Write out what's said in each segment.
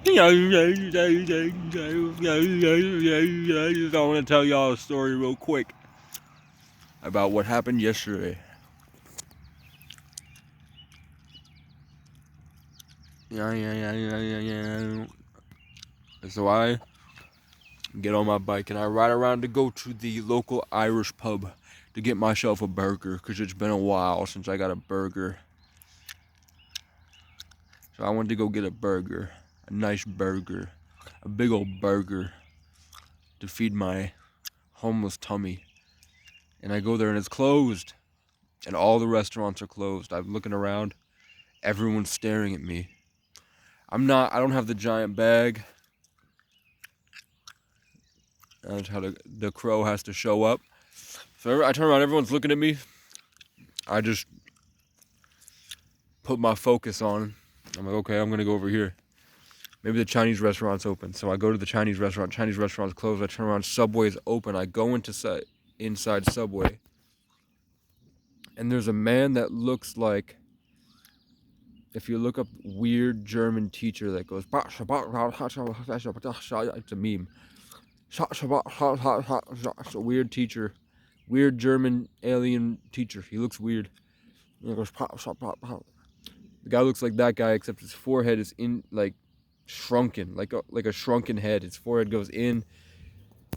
I want to tell y'all a story real quick about what happened yesterday. So I get on my bike and I ride around to go to the local Irish pub to get myself a burger because it's been a while since I got a burger. So I wanted to go get a burger, a nice burger, a big old burger to feed my homeless tummy. And I go there and it's closed. And all the restaurants are closed. I'm looking around. Everyone's staring at me. I don't have the giant bag. That's how the crow has to show up. So I turn around, everyone's looking at me. I just put my focus on. I'm like, okay, I'm gonna go over here. Maybe the Chinese restaurant's open. So I go to the Chinese restaurant. Chinese restaurant's closed. I turn around, Subway's open. I go inside Subway. And there's a man that looks like, if you look up weird German teacher that goes, it's a meme. It's a weird teacher. Weird German alien teacher. He looks weird. He goes, the guy looks like that guy, except his forehead is shrunken, like a shrunken head. His forehead goes in.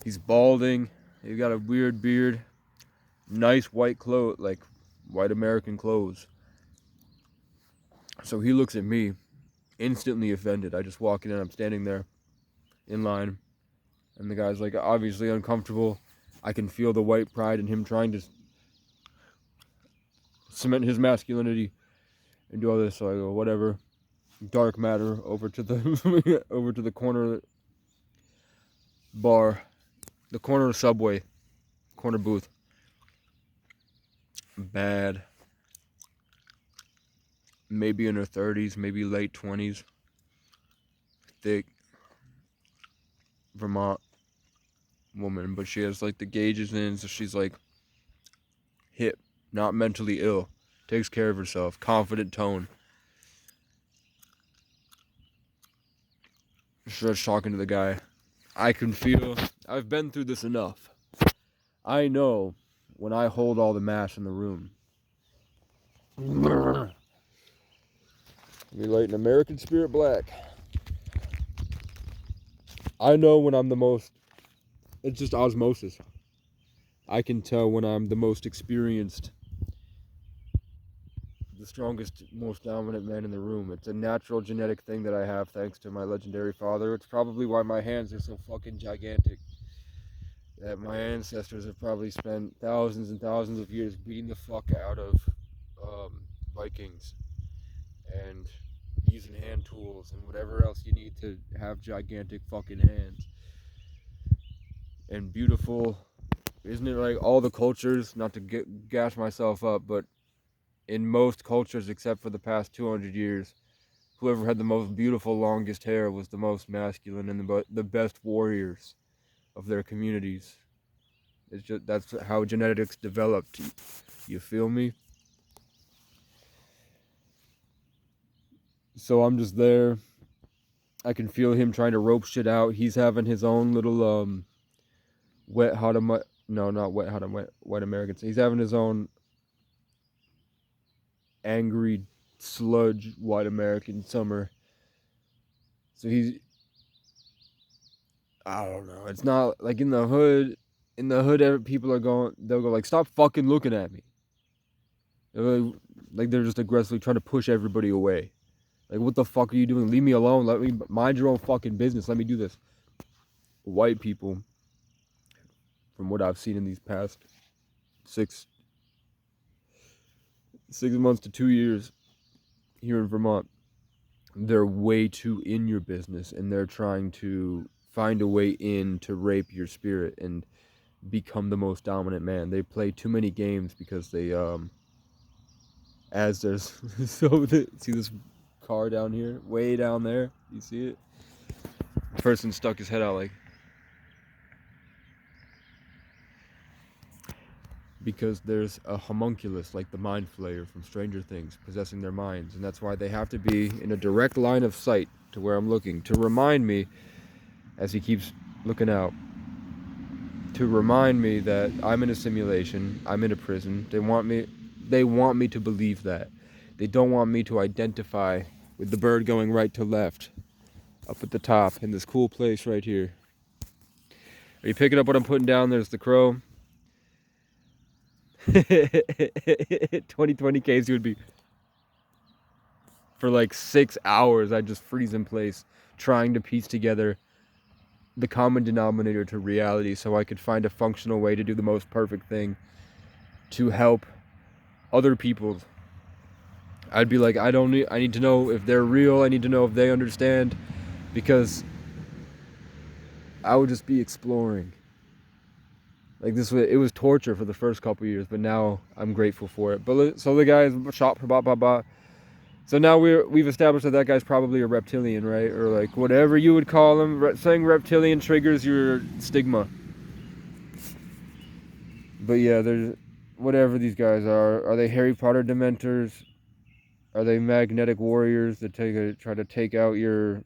He's balding. He's got a weird beard. Nice white clothes, like white American clothes. So he looks at me, instantly offended. I just walk in and I'm standing there in line. And the guy's like obviously uncomfortable. I can feel the white pride in him trying to cement his masculinity and do all this. So I go, whatever. Dark matter over to the over to the corner bar, the corner Subway, corner booth. Bad. Maybe in her 30s, maybe late 20s. Thick Vermont woman, but she has like the gauges in, so she's like hip, not mentally ill. Takes care of herself. Confident tone. Starts talking to the guy. I can feel, I've been through this enough. I know when I hold all the mass in the room. We light an American Spirit Black. I know when I'm the most, it's just osmosis. I can tell when I'm the most experienced, the strongest, most dominant man in the room. It's a natural genetic thing that I have thanks to my legendary father. It's probably why my hands are so fucking gigantic. That my ancestors have probably spent thousands and thousands of years beating the fuck out of Vikings and using hand tools and whatever else you need to have gigantic fucking hands. And beautiful, isn't it like all the cultures, not to gas myself up, but in most cultures except for the past 200 years, whoever had the most beautiful longest hair was the most masculine and the best warriors of their communities. It's just, that's how genetics developed. You feel me? So I'm just there. I can feel him trying to rope shit out. He's having his own little wet hot no, not wet hot white Americans. He's having his own angry sludge white American summer. So he's, I don't know. It's not like in the hood. In the hood, people are going. They'll go like, "Stop fucking looking at me." Like they're just aggressively trying to push everybody away. Like, what the fuck are you doing? Leave me alone. Let me mind your own fucking business. Let me do this. White people, from what I've seen in these past 6 months to 2 years here in Vermont, they're way too in your business, and they're trying to find a way in to rape your spirit and become the most dominant man. They play too many games because they as there's see this car down here, way down there, you see it? The person stuck his head out like, because there's a homunculus like the Mind Flayer from Stranger Things possessing their minds, and that's why they have to be in a direct line of sight to where I'm looking, to remind me, as he keeps looking out, to remind me that I'm in a simulation, I'm in a prison. They want me to believe that. They don't want me to identify with the bird going right to left up at the top in this cool place right here. Are you picking up what I'm putting down? There's the crow. 2020 caves would be for like 6 hours. I'd just freeze in place trying to piece together the common denominator to reality so I could find a functional way to do the most perfect thing to help other people. I'd be like, I need to know if they're real. I need to know if they understand, because I would just be exploring. Like it was torture for the first couple years, but now I'm grateful for it. But so the guy is shot for blah blah blah. So now we've established that guy's probably a reptilian, right? Or like whatever you would call him. Saying reptilian triggers your stigma. But yeah, there's whatever these guys are. Are they Harry Potter dementors? Are they magnetic warriors that try to take out your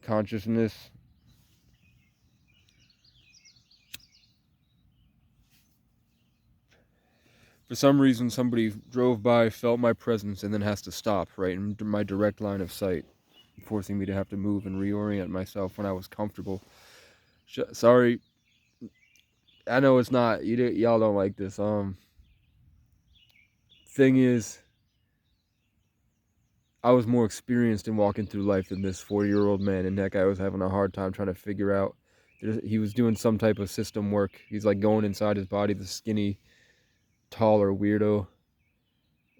consciousness? For some reason, somebody drove by, felt my presence, and then has to stop right in my direct line of sight, forcing me to have to move and reorient myself when I was comfortable. Sorry, I know it's not. Y'all don't like this. Thing is, I was more experienced in walking through life than this 40-year-old man, and that guy was having a hard time trying to figure out. He was doing some type of system work. He's like going inside his body, the skinny, taller weirdo.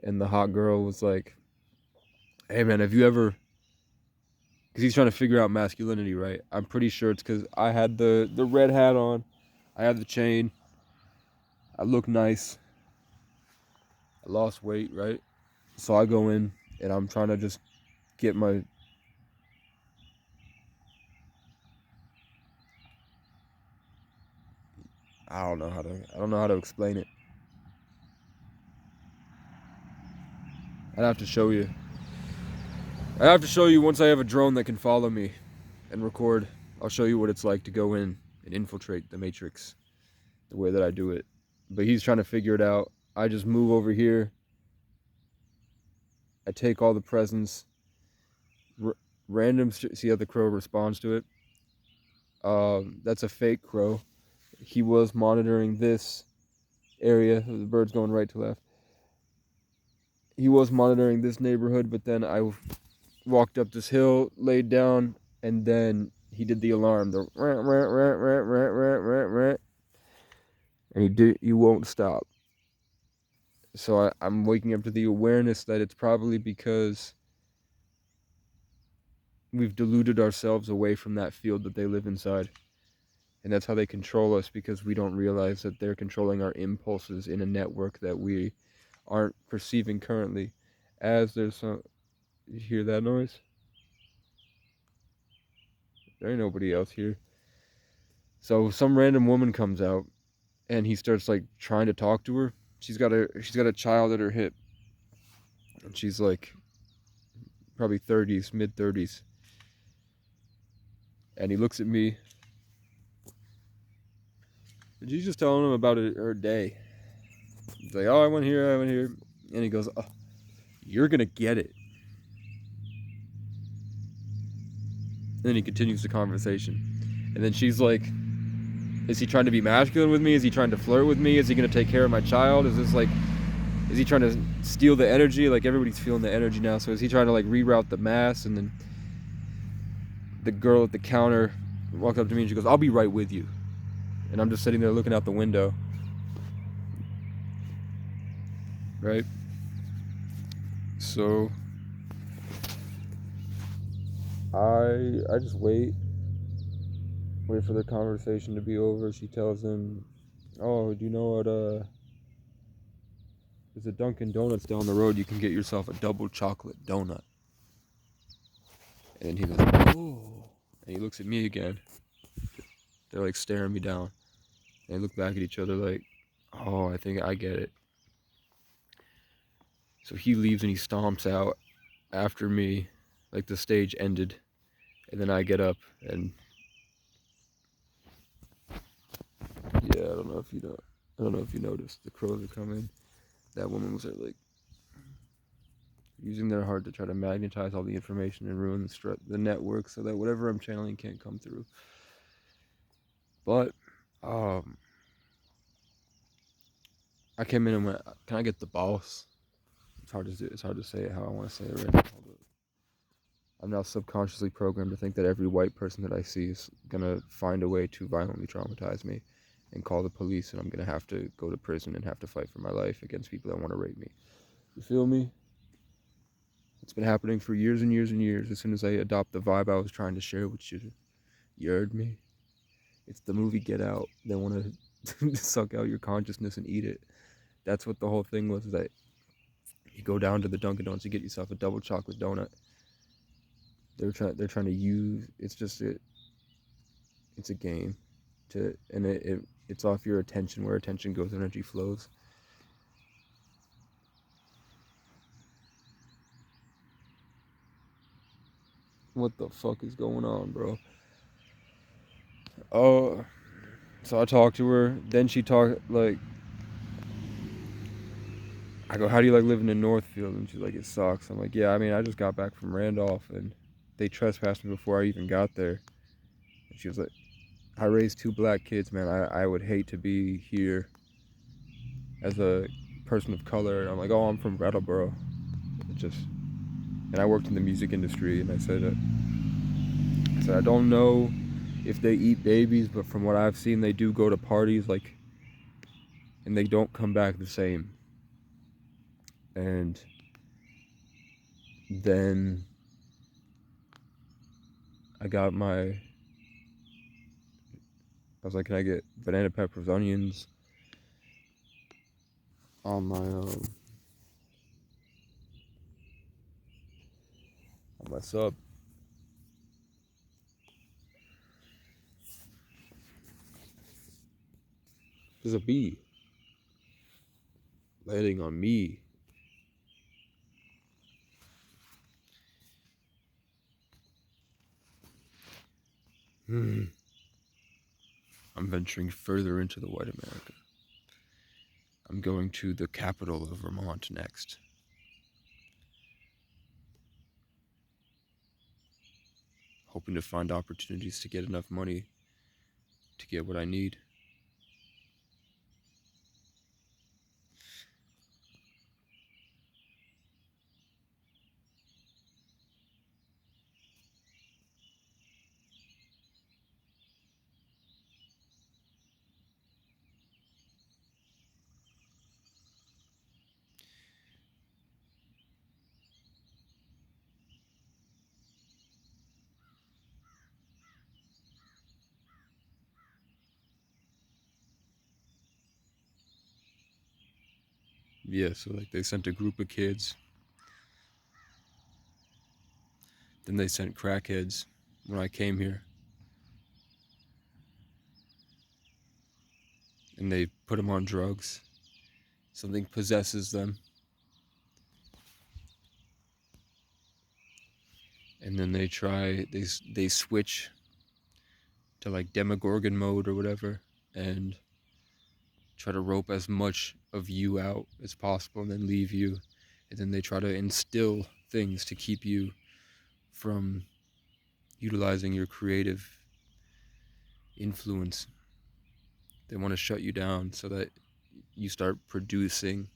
And the hot girl was like, hey man, have you ever... Because he's trying to figure out masculinity, right? I'm pretty sure it's because I had the red hat on. I had the chain. I look nice. I lost weight, right? So I go in and I'm trying to just get my... I don't know how to explain it. I'd have to show you. I have to show you once I have a drone that can follow me and record. I'll show you what it's like to go in and infiltrate the Matrix the way that I do it. But he's trying to figure it out. I just move over here. I take all the presents. Random, see how the crow responds to it? That's a fake crow. He was monitoring this area. The bird's going right to left. He was monitoring this neighborhood, but then I walked up this hill, laid down, and then he did the alarm, the and he won't stop. So I'm waking up to the awareness that it's probably because we've deluded ourselves away from that field that they live inside. And that's how they control us, because we don't realize that they're controlling our impulses in a network that we aren't perceiving currently. As there's some... You hear that noise? There ain't nobody else here. So some random woman comes out and he starts like trying to talk to her. She's got a child at her hip. And she's like probably 30s, mid 30s. And he looks at me. And she's just telling him about her day. He's like, oh, I went here. And he goes, oh, you're going to get it. And then he continues the conversation. And then she's like, is he trying to be masculine with me? Is he trying to flirt with me? Is he going to take care of my child? Is he trying to steal the energy? Like, everybody's feeling the energy now. So is he trying to like reroute the mass? And then the girl at the counter walked up to me and she goes, I'll be right with you. And I'm just sitting there looking out the window. Right? So I just wait for the conversation to be over. She tells him, oh, do you know what, there's a Dunkin' Donuts down the road. You can get yourself a double chocolate donut. And he goes, oh. And he looks at me again. They're like staring me down. And they look back at each other like, Oh, I think I get it. So he leaves and he stomps out after me, like the stage ended, and then I get up and yeah, I don't know if you know. I don't know if you noticed. The crows are coming. That woman was like using their heart to try to magnetize all the information and ruin the network so that whatever I'm channeling can't come through. But um, I came in and went, "Can I get the boss?" It's hard to do. It's hard to say it how I want to say it right now. But I'm now subconsciously programmed to think that every white person that I see is gonna find a way to violently traumatize me and call the police, and I'm gonna have to go to prison and have to fight for my life against people that want to rape me. You feel me? It's been happening for years and years and years. As soon as I adopt the vibe I was trying to share with you, you heard me? It's the movie Get Out. They want to suck out your consciousness and eat it. That's what the whole thing was, that you go down to the Dunkin' Donuts, you get yourself a double chocolate donut. They're trying to use, it's a game and it's off your attention. Where attention goes, energy flows. What the fuck is going on, bro? Oh, so I talked to her. Then she talked like, I go, "How do you like living in Northfield?" And she's like, "It sucks." I'm like, "Yeah, I mean, I just got back from Randolph and they trespassed me before I even got there." And she was like, "I raised two black kids, man. I would hate to be here as a person of color." And I'm like, "Oh, I'm from Brattleboro." It just, and I worked in the music industry, and I said, "I don't know if they eat babies, but from what I've seen, they do go to parties, like, and they don't come back the same." And then I got I was like, "Can I get banana peppers, onions on my sub?" There's a bee landing on me. I'm venturing further into the white America. I'm going to the capital of Vermont next. Hoping to find opportunities to get enough money to get what I need. Yeah, so like they sent a group of kids. Then they sent crackheads when I came here. And they put them on drugs. Something possesses them. And then they switch to like Demogorgon mode or whatever and try to rope as much of you out as possible and then leave you. And then they try to instill things to keep you from utilizing your creative influence. They want to shut you down so that you start producing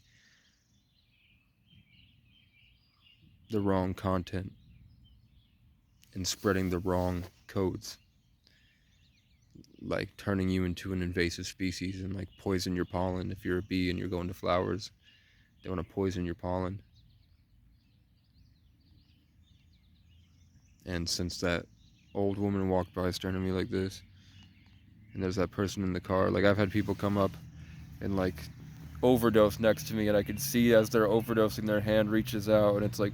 the wrong content and spreading the wrong codes, like turning you into an invasive species and like poison your pollen. If you're a bee and you're going to flowers, they want to poison your pollen. And since that old woman walked by staring at me like this, and there's that person in the car, like I've had people come up and like overdose next to me, and I could see as they're overdosing, their hand reaches out and it's like